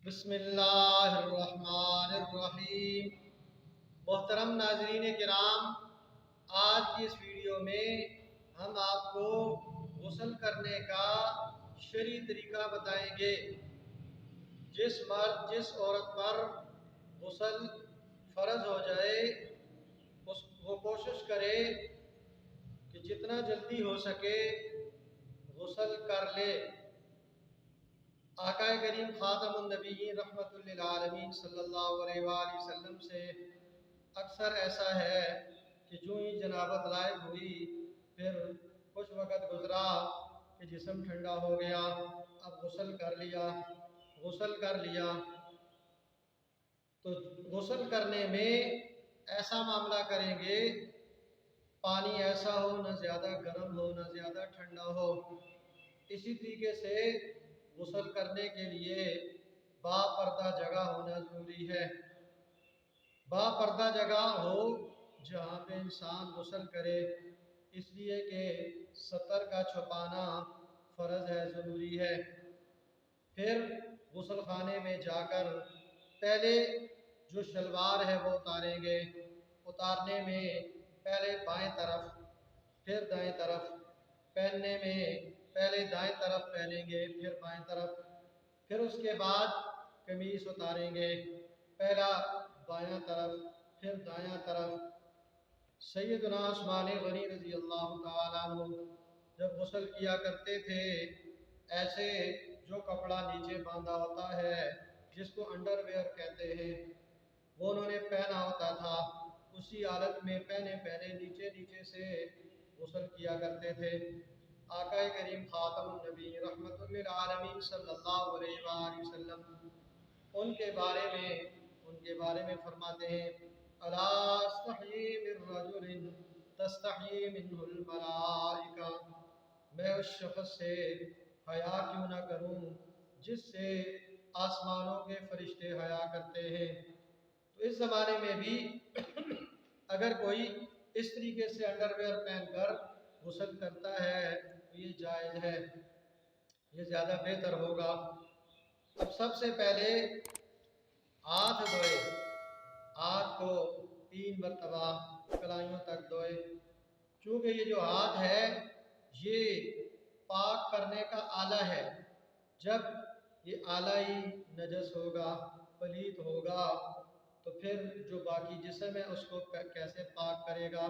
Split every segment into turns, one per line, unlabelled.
بسم اللہ الرحمن الرحیم۔ محترم ناظرین کرام، آج کی اس ویڈیو میں ہم آپ کو غسل کرنے کا شرعی طریقہ بتائیں گے۔ جس عورت پر غسل فرض ہو جائے وہ کوشش کرے کہ جتنا جلدی ہو سکے غسل کر لے۔ آقا کریم خاتم النبیین رحمت للعالمین صلی اللہ علیہ وآلہ وسلم سے اکثر ایسا ہے کہ جو ہی جنابت لائق ہوئی پھر کچھ وقت گزرا کہ جسم ٹھنڈا ہو گیا، اب غسل کر لیا تو غسل کرنے میں ایسا معاملہ کریں گے، پانی ایسا ہو نہ زیادہ گرم ہو نہ زیادہ ٹھنڈا ہو۔ اسی طریقے سے غسل کرنے کے لیے با پردہ جگہ ہونا ضروری ہے۔ با پردہ جگہ ہو جہاں پہ انسان غسل کرے، اس لیے کہ ستر کا چھپانا فرض ہے، ضروری ہے۔ پھر غسل خانے میں جا کر پہلے جو شلوار ہے وہ اتاریں گے۔ اتارنے میں پہلے بائیں طرف پھر دائیں طرف، پہننے میں پہلے دائیں طرف پہنیں گے پھر بائیں طرف، پھر اس کے بعد قمیص اتاریں گے، پہلا بائیں طرف پھر دائیں طرف۔ سیدنا عثمان غنی رضی اللہ تعالیٰ عنہ جب غسل کیا کرتے تھے، ایسے جو کپڑا نیچے باندھا ہوتا ہے جس کو انڈر ویئر کہتے ہیں وہ انہوں نے پہنا ہوتا تھا، اسی حالت میں پہنے نیچے سے غسل کیا کرتے تھے۔ آقا کریم خاتم النبی رحمت للعالمین صلی اللہ علیہ وآلہ وسلم ان کے بارے میں فرماتے ہیں، الا استحیی من رجل تستحیی منہ الملائکہ، میں اس شخص سے حیا کیوں نہ کروں جس سے آسمانوں کے فرشتے حیا کرتے ہیں۔ تو اس زمانے میں بھی اگر کوئی اس طریقے سے انڈر ویئر پہن کر غسل کرتا ہے تو یہ جائز ہے، یہ زیادہ بہتر ہوگا۔ اب سب سے پہلے ہاتھ دھوئے، ہاتھ کو 3 مرتبہ کلائیوں تک دھوئے، چونکہ یہ جو ہاتھ ہے یہ پاک کرنے کا آلہ ہے۔ جب یہ آلہ ہی نجس ہوگا، پلید ہوگا تو پھر جو باقی جسم ہے اس کو کیسے پاک کرے گا؟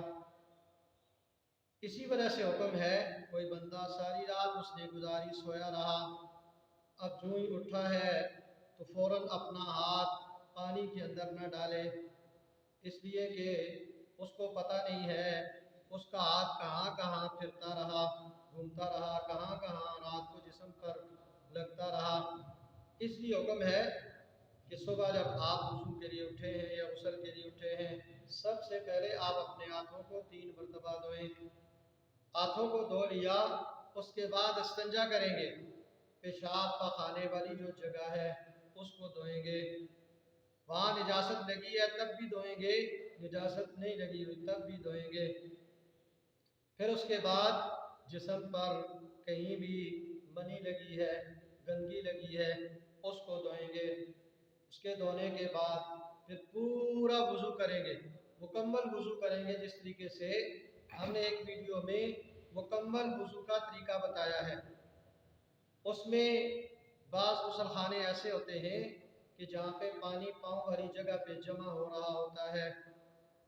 اسی وجہ سے حکم ہے، کوئی بندہ ساری رات اس نے گزاری سویا رہا، اب جو ہی اٹھا ہے تو فوراً اپنا ہاتھ پانی کے اندر نہ ڈالے، اس لیے کہ اس کو پتہ نہیں ہے اس کا ہاتھ کہاں پھرتا رہا، گھومتا رہا، کہاں رات کو جسم پر لگتا رہا۔ اس لیے حکم ہے کہ صبح جب آپ وضو کے لیے اٹھے ہیں یا غسل کے لیے اٹھے ہیں، سب سے پہلے آپ اپنے ہاتھوں کو 3 مرتبہ دھوئیں۔ ہاتھوں کو دھو لیا، اس کے بعد استنجا کریں گے، پیشاب پخانے والی جو جگہ ہے اس کو دھوئیں گے، وہاں نجاست لگی ہے تب بھی دھوئیں گے، نجاست نہیں لگی ہوئی تب بھی دھوئیں گے۔ پھر اس کے بعد جسم پر کہیں بھی منی لگی ہے، گندگی لگی ہے، اس کو دھوئیں گے۔ اس کے دھونے کے بعد پھر پورا وضو کریں گے، مکمل وضو کریں گے، جس طریقے سے ہم نے ایک ویڈیو میں مکمل وضو کا طریقہ بتایا ہے۔ اس میں بعض غسل خانے ایسے ہوتے ہیں کہ جہاں پہ پانی پاؤں والی جگہ پہ جمع ہو رہا ہوتا ہے،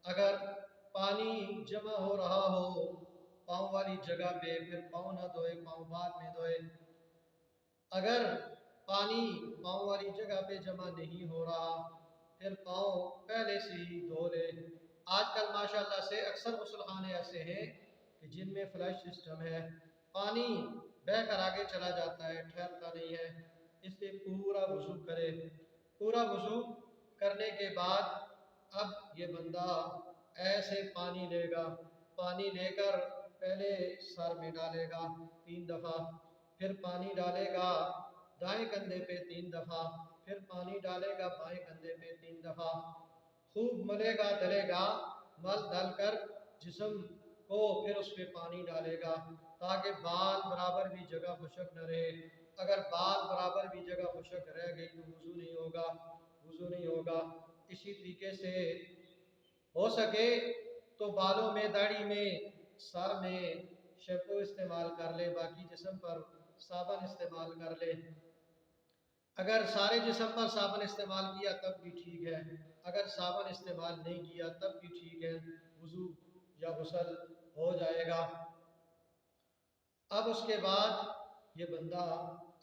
اگر پانی جمع ہو رہا ہو پاؤں والی جگہ پہ پھر پاؤں نہ دھوئے، پاؤں بعد میں دھوئے۔ اگر پانی پاؤں والی جگہ پہ جمع نہیں ہو رہا پھر پاؤں پہلے سے ہی دھو لے۔ آج کل ماشاءاللہ سے اکثر غسل خانے ایسے ہیں کہ جن میں فلش سسٹم ہے، پانی بہہ کر آگے چلا جاتا ہے، ٹھہرتا نہیں ہے، اس لیے پورا وضو کرے۔ پورا وضو کرنے کے بعد اب یہ بندہ ایسے پانی لے گا، پانی لے کر پہلے سر میں ڈالے گا 3 دفعہ، پھر پانی ڈالے گا دائیں کندھے پہ 3 دفعہ، پھر پانی ڈالے گا بائیں کندھے پہ 3 دفعہ، خوب ملے گا دلے گا، مل ڈال کر جسم کو پھر اس پہ پانی ڈالے گا تاکہ بال برابر بھی جگہ خشک نہ رہے۔ اگر بال برابر بھی جگہ خشک رہ گئی تو وضو نہیں ہوگا۔ होगा, वज़ू नहीं होगा। इसी तरीके से हो सके तो बालों में, दाढ़ी में, सर में शैम्पू इस्तेमाल कर ले, बाकी जिस्म पर साबुन इस्तेमाल कर ले। अगर सारे जिस्म पर साबुन इस्तेमाल किया तब भी ठीक है, अगर साबुन इस्तेमाल नहीं किया तब भी ठीक है, वज़ू या गुस्ल हो जाएगा। अब उसके बाद ये बंदा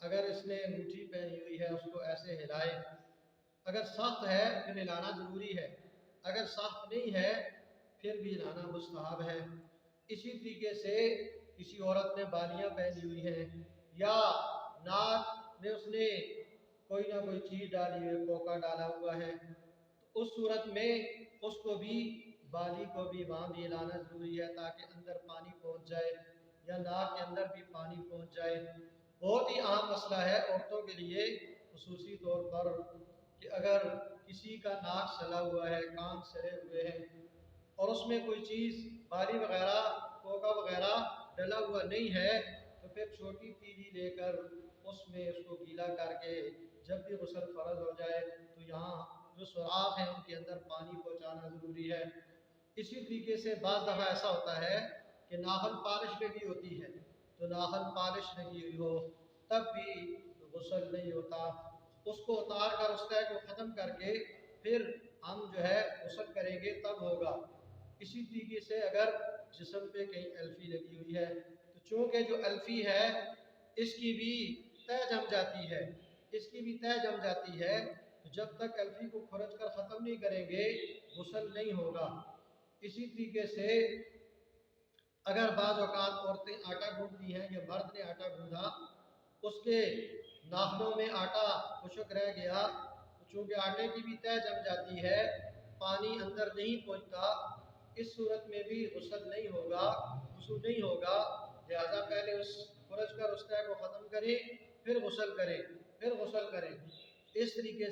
अगर इसने अंगूठी पहनी हुई है उसको ऐसे हिलाए, अगर सख्त है फिर हिलाना ज़रूरी है, अगर सख्त नहीं है फिर भी हिलाना मुस्तहब है। इसी तरीके से किसी औरत ने बालियाँ पहनी हुई हैं या नाक में उसने कोई ना कोई चीज़ डाली है, कोका डाला हुआ है, तो उस सूरत में उसको भी, बाली को भी वहाँ भी हिलाना ज़रूरी है ताकि अंदर पानी पहुँच जाए या नाक के अंदर भी पानी पहुँच जाए। बहुत ही अहम मसला है औरतों के लिए खुसूसी तौर पर कि अगर किसी का नाक सला हुआ है, कान सले हुए हैं और उसमें कोई चीज़ बाली वगैरह, कोका वगैरह डला हुआ नहीं है, तो फिर छोटी तीली लेकर उसमें उसको गीला करके जब भी गुस्ल फ़र्ज हो जाए तो यहाँ जो सुराख हैं उनके अंदर पानी पहुँचाना ज़रूरी है। इसी तरीके से बाज़ दफ़ा ऐसा होता है कि नाखन पालिश लगी होती है, तो नाखन पालिश लगी हुई हो तब भी गुस्ल नहीं होता, उसको उतार कर उस तय को ख़त्म करके फिर हम जो है गुस्ल करेंगे तब होगा। इसी तरीके से अगर जिस्म पे कहीं अल्फ़ी लगी हुई है तो चूँकि जो अल्फ़ी है इसकी भी तय जम जाती है, इसकी भी तय जम जाती है, तो जब तक अल्फ़ी को खुरच कर ख़त्म नहीं करेंगे गुस्ल नहीं होगा। इसी तरीके से अगर बाज़ औक़ात औरतें आटा गूँथती हैं या मर्द ने आटा गूँधा, उसके नाखनों में आटा खुशक रह गया, तो चूँकि आटे की भी तय जम जाती है, पानी अंदर नहीं पहुँचता, इस सूरत में भी गुस्ल नहीं होगा, वज़ू नहीं होगा। लिहाजा पहले उस खुरच कर उस तय को ख़त्म करें, फिर गुस्ल करें, फिर गुस्ल करें। इस तरीके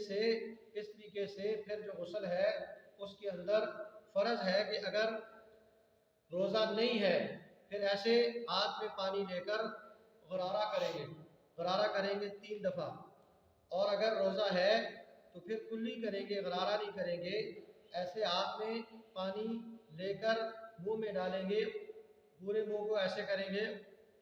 से फिर जो गुस्ल है उसके अंदर फ़र्ज है कि अगर रोज़ा नहीं है फिर ऐसे हाथ में पानी लेकर गरारा करेंगे 3 दफ़ा, और अगर रोज़ा है तो फिर कुल्ली करेंगे, गरारा नहीं करेंगे। ऐसे हाथ में पानी लेकर मुंह में डालेंगे, पूरे मुंह को ऐसे करेंगे,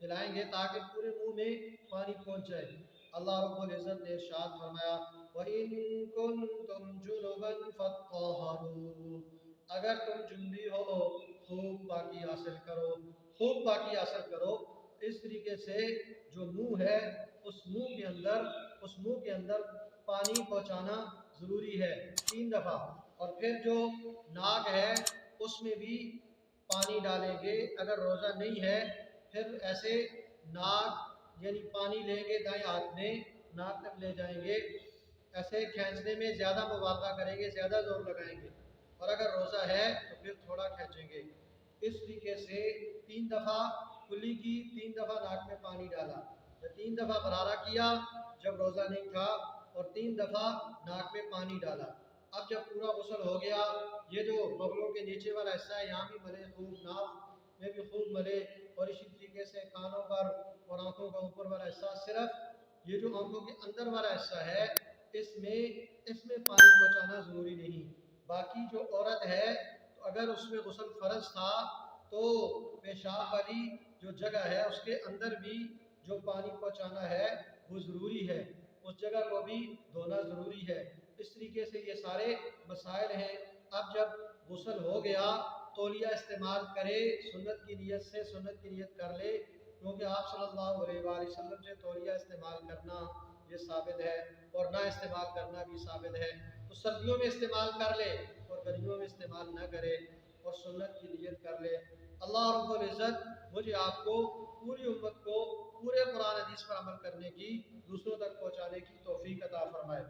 हिलाएंगे ताकि पूरे मुंह में पानी पहुंच जाए। अल्लाह रब्बुल इज़्ज़त ने इरशाद फरमाया, व इन कुंतुम जुनुबन फत्तहरू, अगर तुम जुनबी हो खूब पाकी हासिल करो, खूब पाकी हासिल करो। इस तरीके से जो मुंह है उस मुंह के अंदर पानी पहुंचाना ज़रूरी है 3 दफ़ा, और फिर जो नाक है उसमें भी पानी डालेंगे। अगर रोज़ा नहीं है फिर ऐसे नाक यानी पानी लेंगे, दाएं हाथ में नाक तक ले जाएंगे, ऐसे खींचने में ज़्यादा मुबालगा करेंगे, ज़्यादा ज़ोर लगाएंगे, और अगर रोज़ा है तो फिर थोड़ा खींचेंगे। इस तरीके से 3 दफ़ा कुल्ली की, 3 दफ़ा नाक में पानी डाला, या 3 दफ़ा गरारा किया जब रोज़ा नहीं था, और 3 दफ़ा नाक में पानी डाला। अब जब पूरा गुस्ल हो गया, ये जो बगलों के नीचे वाला हिस्सा है यहाँ भी मले खूब, नाक में भी खूब मले, और इसी तरीके से कानों पर और आँखों का ऊपर वाला हिस्सा, सिर्फ ये जो आँखों के अंदर वाला हिस्सा है इसमें पानी पहुँचाना ज़रूरी नहीं। बाकी जो औरत है तो अगर उसमें गुस्ल फ़र्ज था तो पेशाब वाली जो जगह है उसके अंदर भी जो पानी पहुँचाना है वो ज़रूरी है, उस जगह को भी धोना ज़रूरी है। इस तरीके से ये सारे मसाइल हैं। अब जब गुस्ल हो गया तौलिया इस्तेमाल करे, सुन्नत की नीयत कर ले, क्योंकि आप सल्लल्लाहु अलैहि वसल्लम से तौलिया इस्तेमाल करना ये साबित है और ना इस्तेमाल करना भी साबित है। तो सर्दियों में इस्तेमाल कर ले और गर्मियों में इस्तेमाल न करे, और सुन्नत की नीयत कर ले। अल्लाह रब्बुल इज़्ज़त मुझे आपको, पूरी उम्मत को पूरे कुरान हदीस पर अमल करने की, दूसरों तक पहुँचाने की तौफीक अता फरमाए।